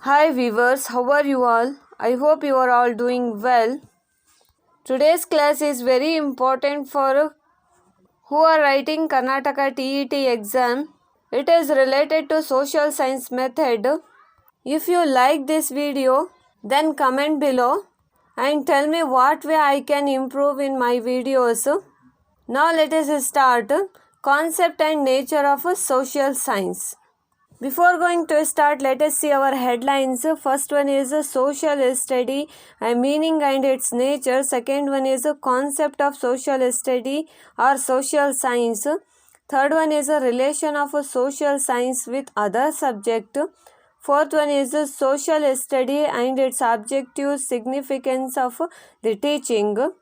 Hi viewers, how are you all? I hope you are all doing well. Today's class is very important for who are writing Karnataka TET exam. It is related to social science method. If you like this video, then comment below and tell me what way I can improve in my videos. Now let us start concept and nature of social science. Before going to start, let us see our headlines. First one is a social study, a meaning and its nature. Second one is a concept of social study or social science. Third one is a relation of a social science with other subject. Fourth one is a social study and its objective significance of the teaching.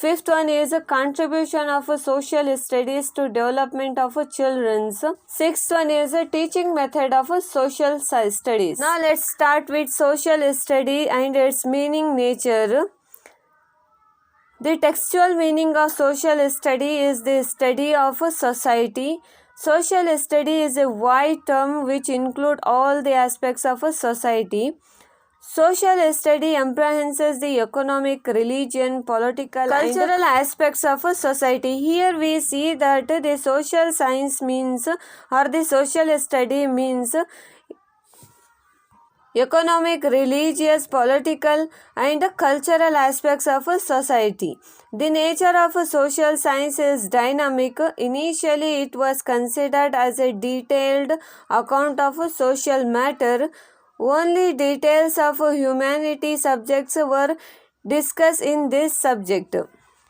Fifth one is a contribution of social studies to development of children's. Sixth one is a teaching method of social studies. Now let's start with social study and its meaning nature. The textual meaning of social study is the study of a society. Social study is a wide term which includes all the aspects of a society. Social study apprehends the economic, religion, political, cultural aspects of a society. Here we see that the social science means or the social study means economic, religious, political and cultural aspects of a society. The nature of a social science is dynamic. Initially it was considered as a detailed account of a social matter. Only details of humanity subjects were discussed in this subject.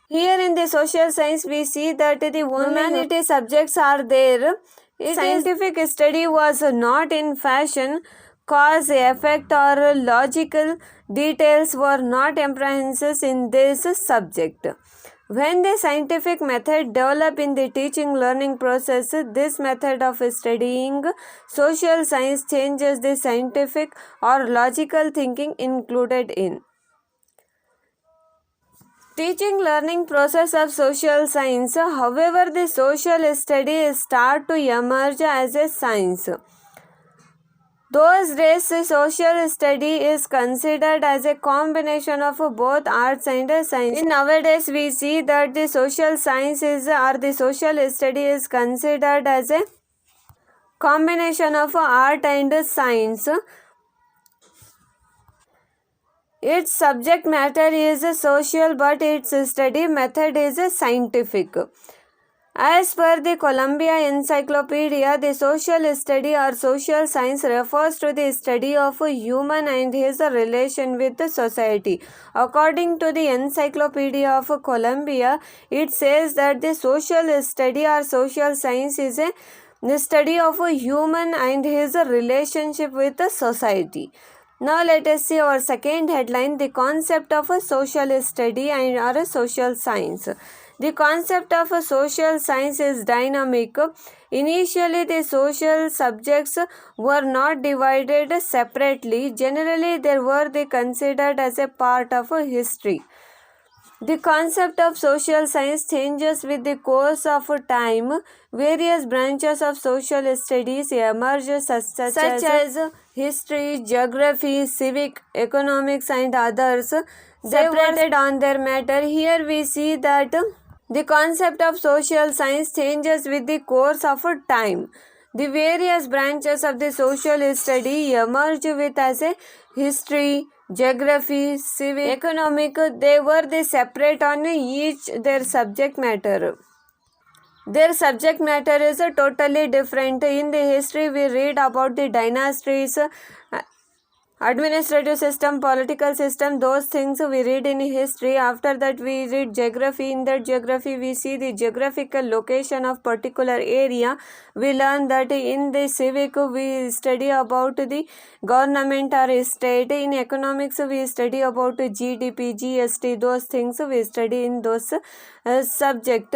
Here in the social science we see that the humanity subjects are there. Scientific study was not in fashion. Cause, effect or logical details were not apprehended in this subject. When the scientific method developed in the teaching learning process, this method of studying social science changes the scientific or logical thinking included in. Teaching learning process of social science. However, the social studies start to emerge as a science. Those days, social study is considered as a combination of both arts and science. Nowadays, we see that the social sciences or the social study is considered as a combination of art and science. Its subject matter is social, but its study method is scientific. As per the Columbia Encyclopedia, the social study or social science refers to the study of a human and his relation with the society. According to the Encyclopedia of Columbia, it says that the social study or social science is the study of a human and his relationship with the society. Now let us see our second headline, the concept of a social study and or a social science. The concept of a social science is dynamic. Initially, the social subjects were not divided separately. Generally, they were considered as a part of a history. The concept of social science changes with the course of time. Various branches of social studies emerge such as history, geography, civic, economics and others separated on their matter. Here we see that the concept of social science changes with the course of time. The various branches of the social study emerge with as a history, geography, civic, economic. They were separate on each their subject matter. Their subject matter is totally different. In the history we read about the dynasties, administrative system, political system, those things we read in history. After that we read geography. In that geography we see the geographical location of particular area. We learn that in the civic we study about the government or state. In economics we study about GDP, GST, those things we study in those subject.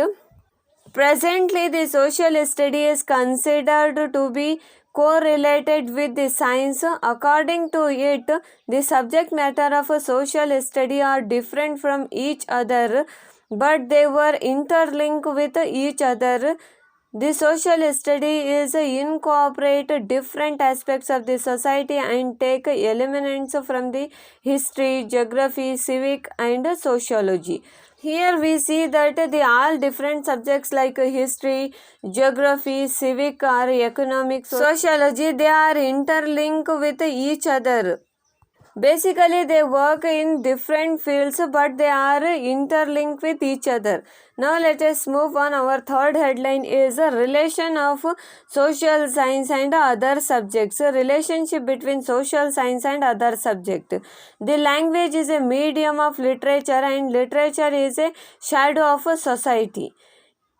Presently, the social study is considered to be correlated with the science. According to it, the subject matter of a social study are different from each other, but they were interlinked with each other. The social study is incorporate different aspects of the society and take elements from the history, geography, civic and sociology. Here we see that the all different subjects like history, geography, civic or economic, sociology, they are interlinked with each other. Basically, they work in different fields, but they are interlinked with each other. Now, let us move on. Our third headline is a relation of social science and other subjects. A relationship between social science and other subject. The language is a medium of literature, and literature is a shadow of a society.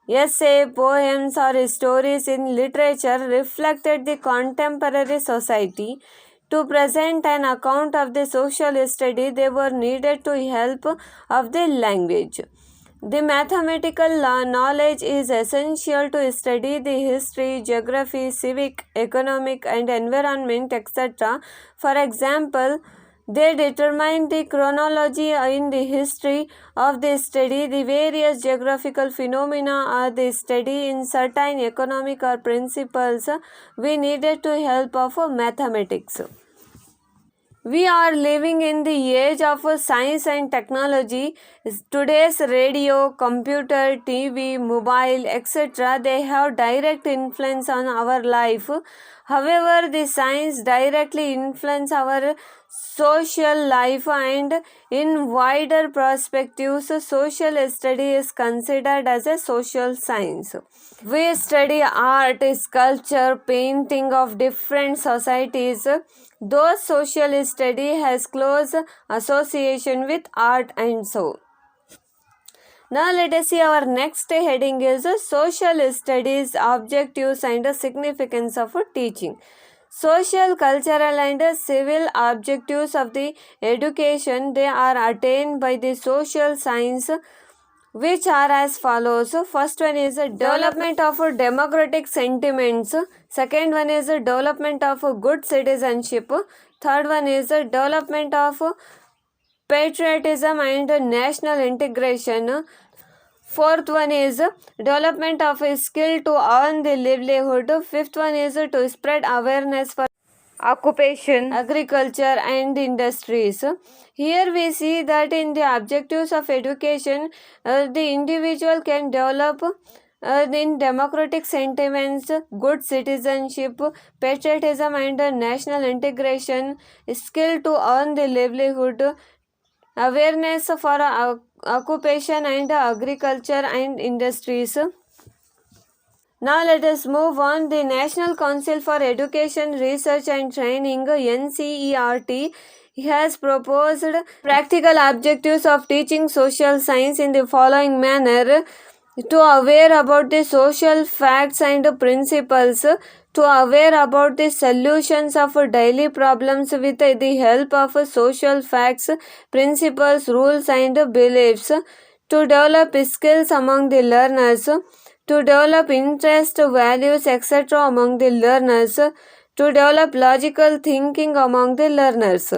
Essay, poems, or stories in literature reflected the contemporary society. To present an account of the social study, they were needed to help of the language. The mathematical knowledge is essential to study the history, geography, civic, economic and environment, etc. For example, they determine the chronology in the history of the study, the various geographical phenomena or the study in certain economic or principles we needed to help of mathematics. We are living in the age of science and technology. Today's radio, computer, TV, mobile, etc. they have direct influence on our life. However, the science directly influence our social life, and in wider perspectives, social study is considered as a social science. We study art, sculpture, painting of different societies. Those social study has close association with art and so. Now let us see our next heading is social studies, objectives and significance of teaching. Social, cultural and civil objectives of the education, they are attained by the social science, which are as follows. First one is development of democratic sentiments. Second one is development of good citizenship. Third one is development of patriotism and national integration. Fourth one is development of a skill to earn the livelihood. Fifth one is to spread awareness for occupation, agriculture and industries. Here we see that in the objectives of education, the individual can develop in democratic sentiments, good citizenship, patriotism and national integration, skill to earn the livelihood, awareness for occupation and agriculture and industries. Now let us move on. The National Council for Education, Research and Training (NCERT) has proposed practical objectives of teaching social science in the following manner: to aware about the social facts and principles, to aware about the solutions of daily problems with the help of social facts, principles, rules and beliefs, to develop skills among the learners, to develop interest, values, etc. among the learners, to develop logical thinking among the learners.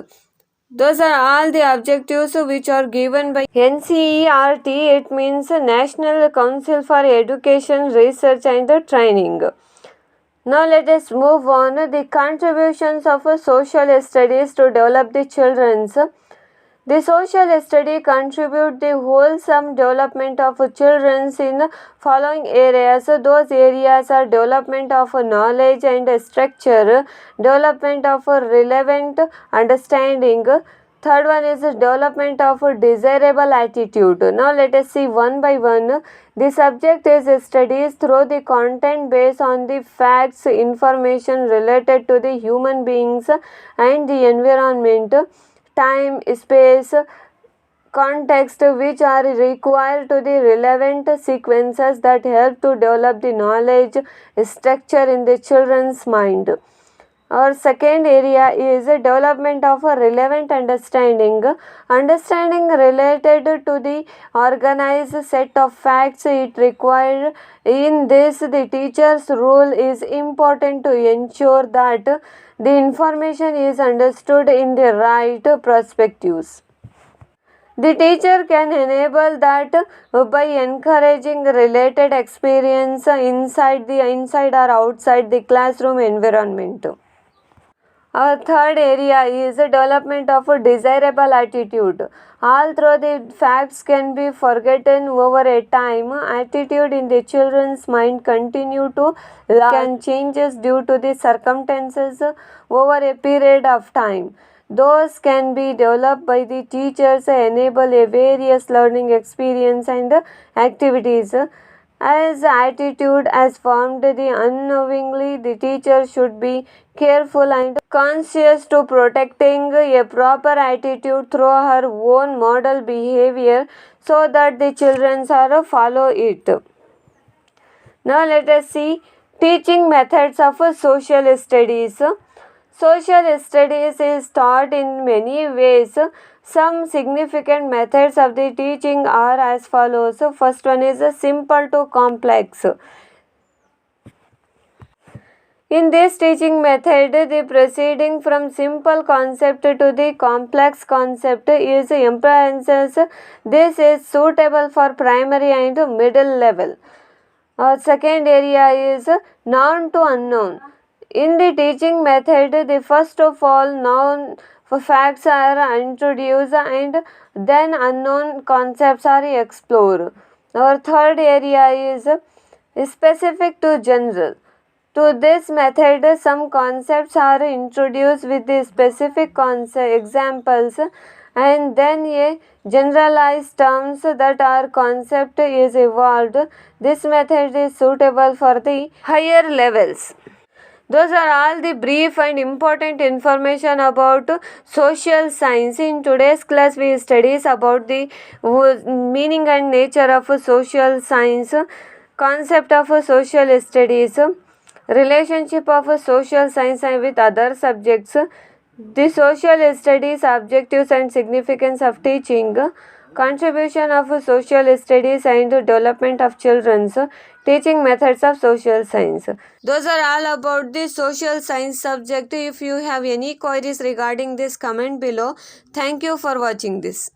Those are all the objectives which are given by NCERT. It means National Council for Education, Research and Training. Now let us move on. The contributions of social studies to develop the children's. The social study contribute the wholesome development of children in following areas. Those areas are development of knowledge and structure, development of relevant understanding. Third one is development of desirable attitude. Now let us see one by one. The subject is studies through the content based on the facts, information related to the human beings and the environment, time, space, context, which are required to the relevant sequences that help to develop the knowledge structure in the children's mind. Our second area is development of a relevant understanding. Understanding related to the organized set of facts it required. In this, the teacher's role is important to ensure that the information is understood in the right perspectives. The teacher can enable that by encouraging related experience inside or outside the classroom environment. Our third area is the development of a desirable attitude. Although the facts can be forgotten over a time, attitude in the children's mind continue to can changes due to the circumstances over a period of time. Those can be developed by the teachers, enable a various learning experience and activities. As attitude as formed the unknowingly, the teacher should be careful and conscious to protecting a proper attitude through her own model behavior so that the children are follow it. Now let us see teaching methods of social studies. Social studies is taught in many ways. Some significant methods of the teaching are as follows. First one is simple to complex. In this teaching method, the proceeding from simple concept to the complex concept is emphasized. This is suitable for primary and middle level. Second area is known to unknown. In the teaching method, the first of all known facts are introduced and then unknown concepts are explored. Our third area is specific to general. To this method, some concepts are introduced with the specific examples and then a generalized terms that are concept is evolved. This method is suitable for the higher levels. Those are all the brief and important information about social science. In today's class, we studies about the meaning and nature of social science, concept of social studies, relationship of social science with other subjects, the social studies objectives and significance of teaching, contribution of social studies and development of children's, teaching methods of social science. Those are all about the social science subject. If you have any queries regarding this, comment below. Thank you for watching this.